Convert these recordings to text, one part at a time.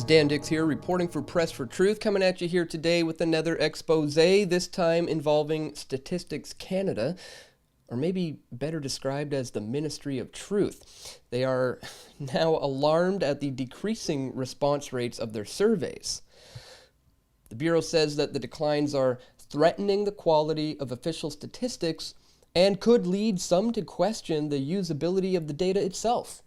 Dan Dix here, reporting for Press for Truth, coming at you here today with another expose, this time involving Statistics Canada, or maybe better described as the Ministry of Truth. They are now alarmed at the decreasing response rates of their surveys. The Bureau says that the declines are threatening the quality of official statistics and could lead some to question the usability of the data itself.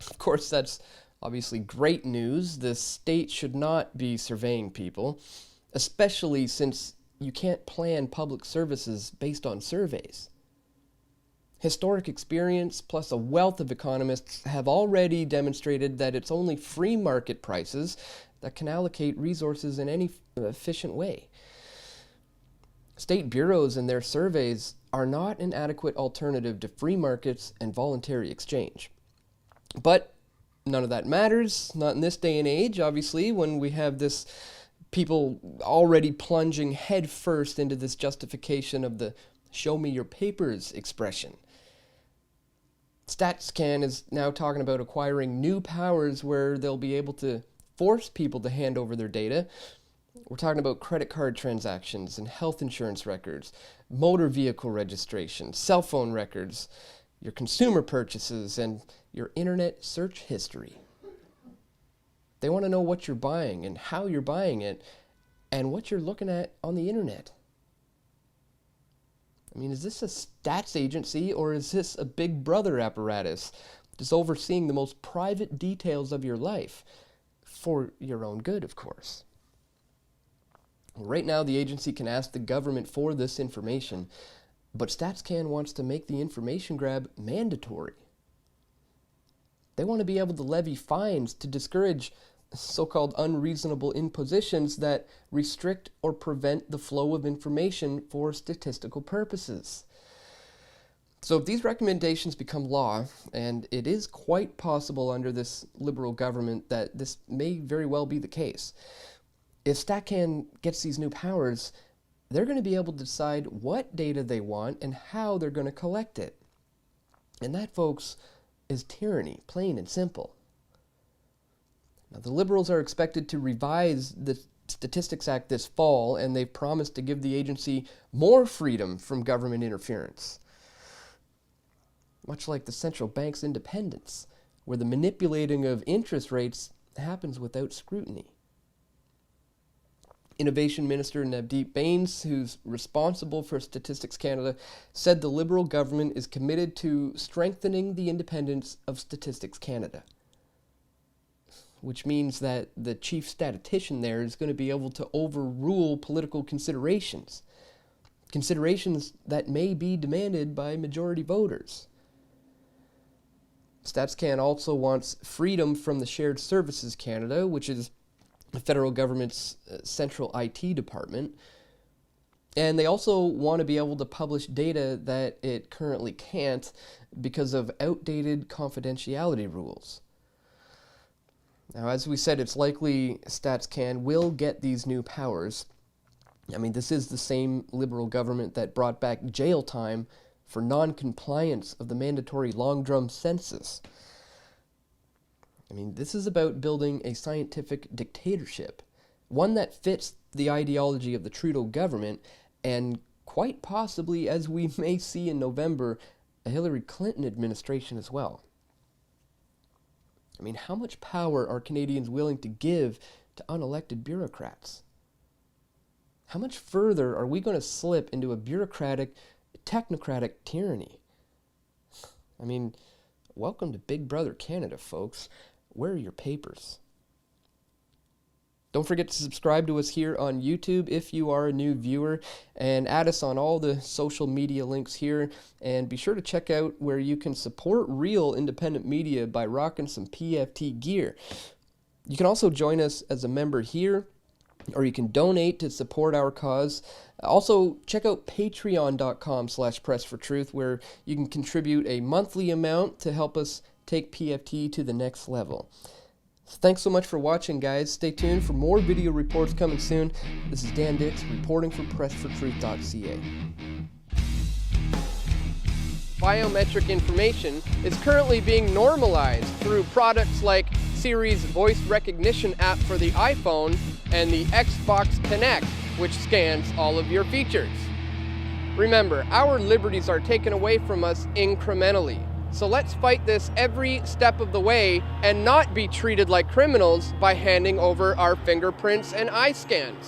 Of course, that's obviously great news. The state should not be surveying people, especially since you can't plan public services based on surveys. Historic experience plus a wealth of economists have already demonstrated that it's only free market prices that can allocate resources in any efficient way. State bureaus and their surveys are not an adequate alternative to free markets and voluntary exchange. But none of that matters, not in this day and age, obviously, when we have this people already plunging headfirst into this justification of the "show me your papers" expression. StatsCan is now talking about acquiring new powers where they'll be able to force people to hand over their data. We're talking about credit card transactions and health insurance records, motor vehicle registration, cell phone records, your consumer purchases, and your internet search history. They want to know what you're buying and how you're buying it and what you're looking at on the internet. I mean, is this a stats agency or is this a big brother apparatus just overseeing the most private details of your life for your own good, of course? Right now, the agency can ask the government for this information, but StatsCan wants to make the information grab mandatory. They want to be able to levy fines to discourage so-called unreasonable impositions that restrict or prevent the flow of information for statistical purposes. So if these recommendations become law, and it is quite possible under this Liberal government that this may very well be the case, if StatCan gets these new powers, they're going to be able to decide what data they want and how they're going to collect it. And that, folks, is tyranny, plain and simple. Now, the Liberals are expected to revise the Statistics Act this fall, and they've promised to give the agency more freedom from government interference. Much like the central bank's independence, where the manipulating of interest rates happens without scrutiny. Innovation Minister Navdeep Bains, who's responsible for Statistics Canada, said the Liberal government is committed to strengthening the independence of Statistics Canada, which means that the chief statistician there is going to be able to overrule political considerations that may be demanded by majority voters. StatsCan also wants freedom from the Shared Services Canada, which is the federal government's central IT department, and they also want to be able to publish data that it currently can't because of outdated confidentiality rules. Now, as we said, it's likely StatsCan will get these new powers. I mean, this is the same Liberal government that brought back jail time for non-compliance of the mandatory long drum census. I mean, this is about building a scientific dictatorship, one that fits the ideology of the Trudeau government, and quite possibly, as we may see in November, a Hillary Clinton administration as well. I mean, how much power are Canadians willing to give to unelected bureaucrats? How much further are we going to slip into a bureaucratic, technocratic tyranny? I mean, welcome to Big Brother Canada, folks. Where are your papers? Don't forget to subscribe to us here on YouTube if you are a new viewer, and add us on all the social media links here, and be sure to check out where you can support real independent media by rocking some PFT gear. You can also join us as a member here, or you can donate to support our cause. Also, check out patreon.com/pressfortruth, where you can contribute a monthly amount to help us take PFT to the next level. So thanks so much for watching, guys. Stay tuned for more video reports coming soon. This is Dan Dix reporting for pressfortruth.ca. Biometric information is currently being normalized through products like Siri's voice recognition app for the iPhone, and the Xbox Kinect, which scans all of your features. Remember, our liberties are taken away from us incrementally. So let's fight this every step of the way and not be treated like criminals by handing over our fingerprints and eye scans.